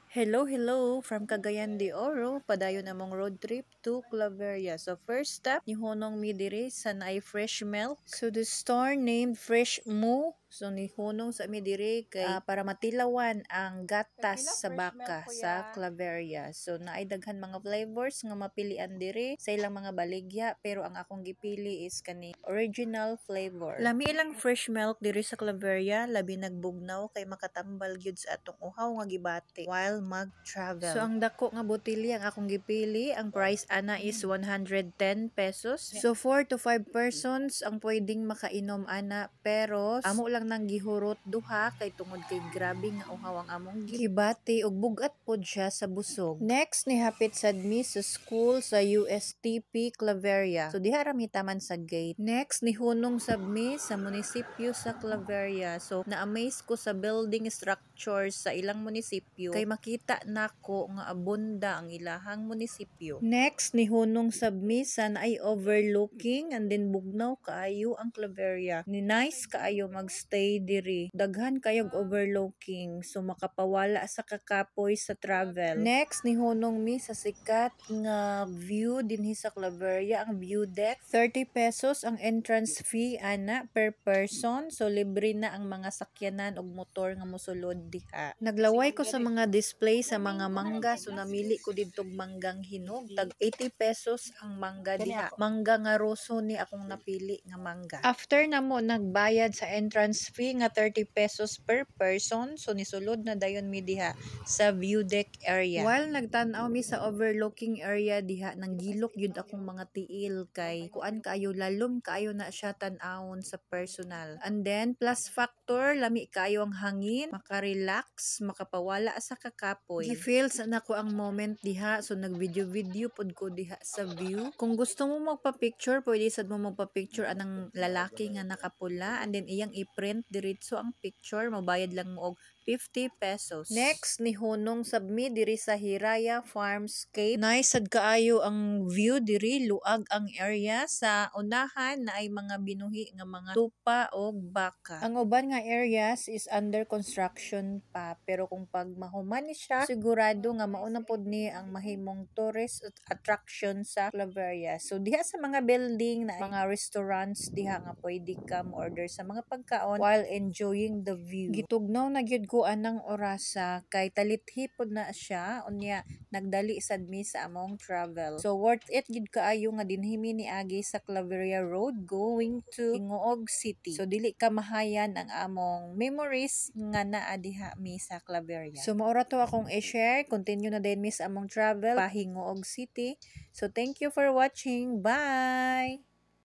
Hello from Cagayan de Oro, padayon among road trip to Claveria. So first stop, nihunong mi diri sa naay fresh milk. So the store named Fresh Moo. So nihunong sa mi diri kay para matilawan ang gatas sa baka sa Claveria. So naay daghan mga flavors nga mapilian diri sa ilang mga baligya, pero ang akong gipili is kani original flavor. Lami ilang fresh milk diri sa Claveria, labi nagbugnaw kay makatambal gyud sa atong uhaw nga gibati while mag-travel. So ang dako nga botilya ang akong gipili, ang price ana is 110 pesos. So 4 to 5 persons ang pwedeng makainom ana, pero amo lang nang gihurot duha kay tungod kay grabe nga uhaw ang among gibati ug bugat pod siya sa busog. Next ni hapit sad mi sa school sa USTP Claveria. So diha ra mi taman sa gate. Next ni hunong sab mi sa munisipyo sa Claveria. So na-amaze ko sa building structures sa ilang munisipyo kay makita nako nga abunda ang ilahang munisipyo. Next ni hunong sab mi sa naay overlooking and then bugnaw kaayo ang Claveria. Ni nice kaayo magstay diri. Daghan kayog overlooking, so makapawala sa kakapoy sa travel. Next ni hunong mi sa sikat nga view dinhi sa Claveria, ang view deck. 30 pesos ang entrance fee ana per person, so libre na ang mga sakyanan ug motor nga mosulod diha. Naglaway ko sa mga display sa mga mangga, so namili ko didtog manggang hinog. Tag 80 pesos ang mangga diha. Mangga nga roso ni akong napili nga mangga. After na mo nagbayad sa entrance fee nga 30 pesos per person, so nisulod na dayon mi diha sa view deck area. While nagtan-aw mi sa overlooking area diha, nanggilok yun akong mga tiil kay kuan kaayo, lalom kaayo na siya tan-awon sa personal. And then plus factor, lami kaayo ang hangin, makarelax, makapawala sa kakapoy. Gi-feels na ko ang moment diha, so nag-video pod ko diha sa view. Kung gusto mo magpa-picture, pwede sad mo magpa-picture anang lalaki nga nakapula, and then iyang i-print diretso ang picture, mabayad lang mo og 50 pesos. Next ni hunong sabmi diri sa Hiraya Farmscape. Nice sad kaayo ang view diri, luag ang area. Sa unahan na ay mga binuhi nga mga tupa o baka. Ang uban nga areas is under construction pa, pero kung pag mahuman ni siya, sigurado nga mauna pod ni ang mahimong tourist attraction sa Claveria. So diha sa mga building na mga restaurants diha nga pwede ka order sa mga pagkaon while enjoying the view. Gitugnaw na gyud ko anang orasa kay talithi pod na siya, unya nagdali sad mi sa among travel. So worth it gyud kaayo nga dinhi mi niagi sa Claveria Road going to Hingoog City. So dili ka mahayan ang among memories nga naa diha mi sa Claveria. So maura to akong i-share, continue na din mi sa among travel pa Hingoog City. So thank you for watching. Bye.